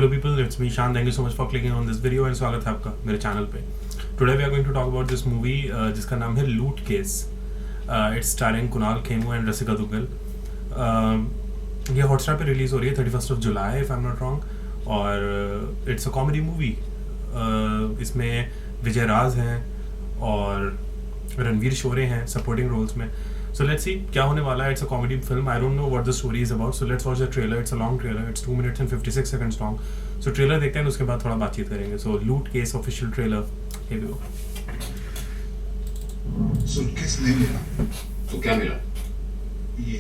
Hello people, it's me Shan. Thank you so much for clicking on this video and स्वागत है आपका मेरे channel पे. Today we are going to talk about this movie जिसका नाम है लूट case. It's starring Kunal Khemu and रसिका दुग्गल. ये हॉटस्टार पे रिलीज हो रही है 31st of July if I'm not wrong. और it's a comedy movie. इसमें विजय राज हैं और रणवीर शोरे हैं सपोर्टिंग रोल्स में. So let's see क्या होने वाला है. It's a comedy film. I don't know what the story is about. So let's watch the trailer. It's a long trailer. It's 2 minutes and 56 seconds long. So trailer देखते हैं उसके बाद थोड़ा बातचीत करेंगे. So Loot Case official trailer. Here we go. Suitcase नहीं मिला. तो क्या मिला? ये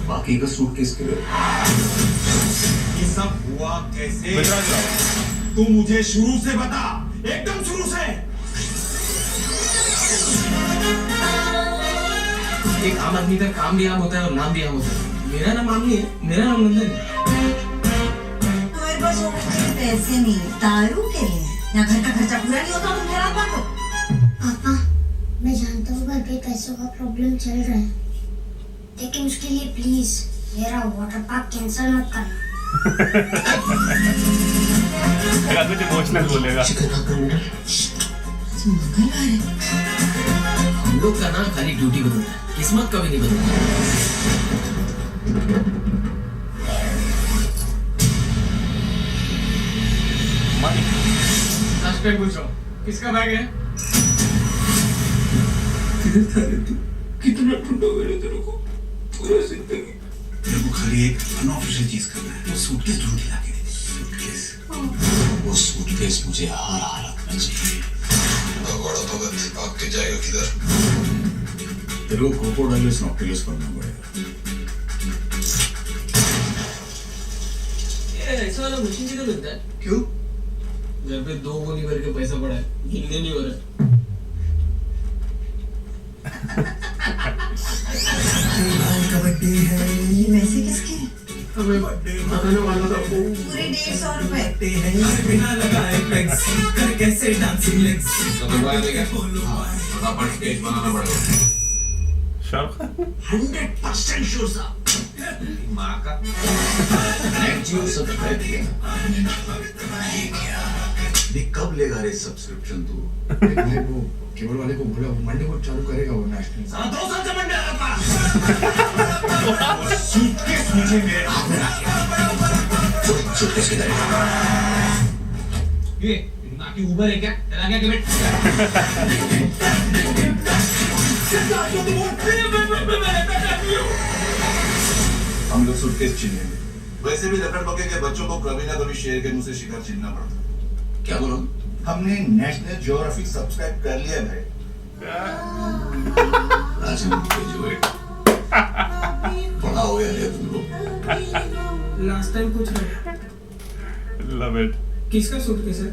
बाकी का सूटकेस के लिए ये सब हुआ कैसे? तू मुझे शुरू से बता, एकदम शुरू से. एक आम आदमी का काम भी आम होता है और नाम भी आम होता है. मेरा नाम आम नहीं है, मेरा नाम नंदन है. हमारे पास और कुछ पैसे नहीं, दारू के लिए या घर का खर्चा पूरा नहीं होता तो मेरा बांटो. पापा, मैं जानता हूँ घर पे पैसों का प्रॉब्लम चल रहा है, लेकिन उसके लिए प्लीज मेरा वाटर पार्क कैंसिल मत करना. कुछ इमोशनल बोलेगा. मंगलवार है. हम लोग का नाम खाली ड्यूटी बदलता है, किस्मत कभी नहीं बदलता. लास्ट टाइम पूछ रहा हूँ, किसका बैग है? किधर था रे तू? कितना ढूंढोगे रे तेरे को पूरा जिंदगी. तेरे को खाली एक अनऑफिशियल चीज करना है. वो सूटकेस ढूंढ के लाके दे. सूटकेस. वो सूटकेस मुझे हर हालत में चाहिए. बड़ा भगत भाग के जाएगा किधर? तेरे को क्रोकोडाइलस नॉक्टिलस करना पड़ेगा. ये ऐसा वाला मशीन किधर मिलता है? क्यों? घर पे 2 गोली भर के पैसा पड़ा है, गिनने नहीं हो रहा. कबड्डी है. ये पैसे किसके हैं? हमें बताने वाला था वो. पूरे 150 रुपए. बिना लगाए फ्लेक्स कर कैसे डांसिंग लेग्स. तो बनवाया देगा. फटाफट स्टेज बनाना पड़ेगा. शाहरुख खान 100% श्योर साहब. माँ का एक्टिव सब्सक्राइब किया. ये क्या? देख कब लेगा रे सब्सक्रिप्शन तू? मैं वो केबल वाले को बोला मंडे को चालू करेगा वो नेशनल. साला 2 साल से मंडे आ रहा. वो सूटकेस मुझे मेरे हाथ में रखे. सूटकेस किधर है? ये ना कि उबर है क्या? चला गया कि बेट. हम लोग सूटकेस छीनेंगे. वैसे भी लकड़बग्गे के बच्चों को कभी ना कभी शेर के मुंह से शिकार छीनना पड़ता. क्या बोलो? हमने नेशनल ज्योग्राफिक सब्सक्राइब कर लिया भाई. आज हम जो है बड़ा हो गया रे तुम लोग. लास्ट टाइम पूछ रहा हूँ, लव इट. किसका सूटकेस है?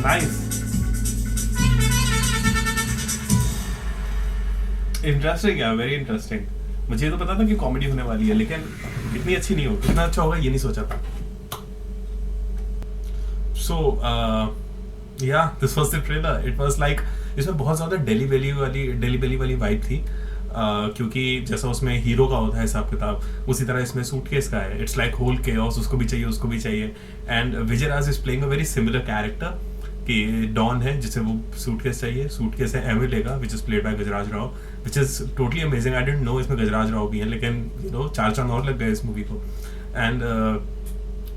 नाइस. इंटरेस्टिंग है, वेरी इंटरेस्टिंग. मुझे ये तो पता था कि कॉमेडी होने वाली है, लेकिन इतनी अच्छी नहीं हो. कितना अच्छा होगा ये नहीं सोचा था. सो या this was the trailer. It was like इसमें बहुत ज़्यादा डेली बेली वाली वाइब थी. क्योंकि जैसा उसमें हीरो का होता है हिसाब किताब, उसी तरह इसमें सूटकेस का है. It's like whole chaos. उसको भी चाहिए. And Vijay Raaz is playing a very similar character कि डॉन है जिसे वो सूटकेस चाहिए. सूटकेस है एमिलेगा which is played by Gajraj Rao, which is totally amazing. I didn't know इसमें गजराज राव भी हैं, लेकिन यू नो 4 चांद और लग गए इस मूवी को. And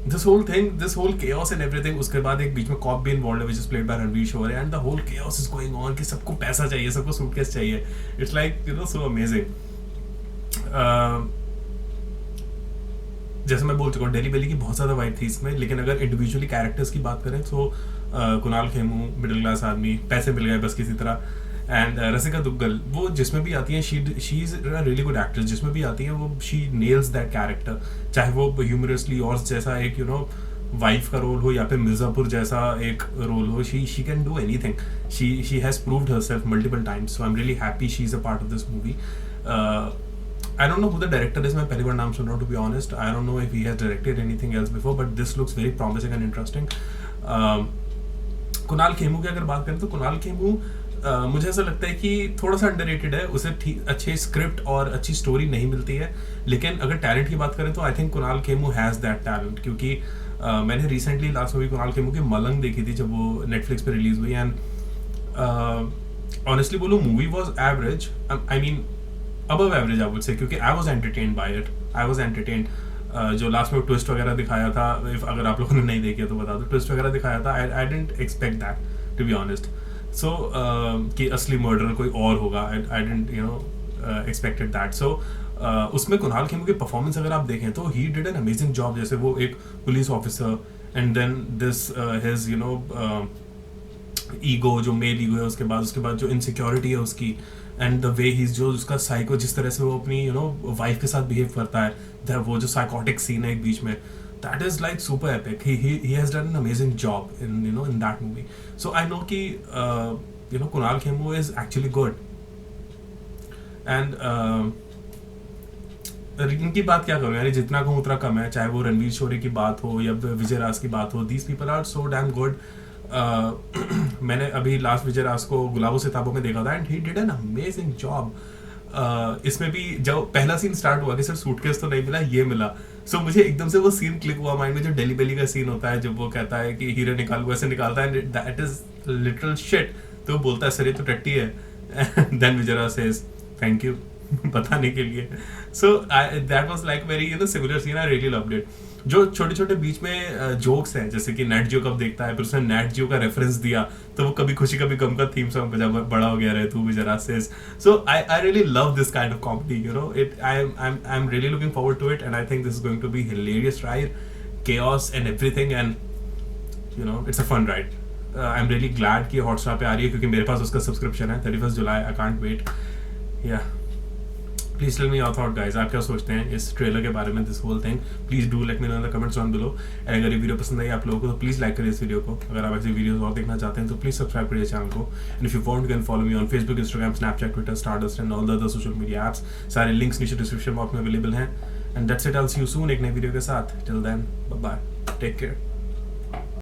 this whole chaos and everything. उसके बाद एक बीच में कॉप भी इन्वॉल्व है which is played by Ranveer Shorey. And the whole chaos is going on कि सबको पैसा चाहिए, सबको सूटकेस चाहिए. It's like you know so amazing. जैसे मैं बोल चुका हूँ डेली बेली की बहुत ज़्यादा वाइब थी इसमें. लेकिन अगर इंडिविजुअली कैरेक्टर्स की बात करें तो कुणाल खेमू मिडिल क्लास आदमी, पैसे मिल गए बस किसी तरह. एंड रसिका दुग्गल वो जिसमें भी आती हैं she is really good actress. जिसमें भी आती हैं वो शी नेल्स दैट कैरेक्टर. चाहे वो ह्यूमरसली और जैसा एक यू नो वाइफ का रोल हो या फिर मिर्ज़ापुर जैसा एक रोल हो, she can do anything. She has proved herself multiple times. So I am really happy she is a part of this movie. I don't know who the director is. मैं पहली बार नाम सुन रहा हूँ, to be honest. I don't know if he has directed anything else before, but this looks very promising and interesting. Kunal Kemmu की अगर बात करें तो कुणाल खेमू मुझे ऐसा लगता है कि थोड़ा सा अंडररेटेड है, उसे ठीक अच्छे स्क्रिप्ट और अच्छी स्टोरी नहीं मिलती है, लेकिन अगर टैलेंट की बात करें तो I think Kunal Khemu has that talent, क्योंकि मैंने recently last movie Kunal Kemmu की मलंग देखी थी जब वो नेटफ्लिक्स पे रिलीज हुई, एंड ऑनेस्टली बोलो movie was average, I mean above average I would say, क्योंकि I was entertained by it, I was entertained. जो लास्ट में ट्विस्ट वगैरह दिखाया था, अगर आप लोगों ने नहीं देखी तो बता दो, ट्विस्ट वगैरह दिखाया था, I didn't expect that to be honest. So कि असली मर्डर कोई और होगा, I didn't expected that. So उसमें कुणाल खेमू की परफॉर्मेंस अगर आप देखें तो he did an amazing job, जैसे वो एक police officer and then this his ego, जो मेल ईगो है, उसके बाद जो इनसिक्योरिटी है उसकी, एंड द वे ही जो उसका साइको, जिस तरह से वो अपनी वाइफ के साथ बिहेव करता है, वो जो साइकोटिक सीन है एक बीच में, that is like super epic. He has done an amazing job in that movie. So I know कि Kunal Khemu is actually good. And इनकी बात क्या करूँ यानी, जितना कहूँ उतना कम है, चाहे वो रणवीर शोरी की बात हो या विजय राज की बात हो, these people are so damn good. मैंने अभी लास्ट विजय राज को गुलाबों से ताबों में देखा था, and he did an amazing job. इसमें भी जब पहला सीन स्टार्ट हुआ कि सिर्फ सूटकेस तो नहीं मिला, ये मिला, सो मुझे एकदम से वो सीन क्लिक हुआ माइंड में, जो डेली बेली का सीन होता है जब वो कहता है कि हीरो निकाल, वो ऐसे निकालता है, दैट इज लिटरल शिट, तो वो बोलता है सर ये तो टट्टी है, then Vijay Raaz says thank you बताने के लिए। So that was like very similar scene, I really loved it. जो छोटे छोटे बीच में जोक्स हैं, जैसे कि नेट जियो कब देखता है, फिर उसने नेट जियो का रेफरेंस दिया, तो वो कभी खुशी कभी गम का थीम सॉन्ग बजा, बड़ा हो गया रहे तू Vijay Raaz says. So I really love this kind of comedy, it I am really looking forward to it, and I think this is going to be hilarious ride, chaos and everything, and it's a fun ride. I'm really glad कि Hotstar पे आ रही है, क्योंकि मेरे पास उसका subscription है 31 जुलाई, I can't wait. Yeah. Please tell me your thought guys, आप क्या सोचते हैं इस ट्रेलर के बारे में, this whole thing. Please do let me know in the comments down below, and अगर ये वीडियो पसंद आई आप लोगों को तो प्लीज लाइक करिए इस वीडियो को। अगर आप ऐसे वीडियोस और देखना चाहते हैं तो प्लीज सब्सक्राइब करिए चैनल को, and if you want you can follow me on Facebook, Instagram, Snapchat, Twitter, Stardust and all the other social media apps. सारे लिंक्स नीचे डिस्क्रिप्शन बॉक्स में अवेलेबल हैं, and that's it, I will see you soon एक नई video के साथ। Till then bye bye, take care.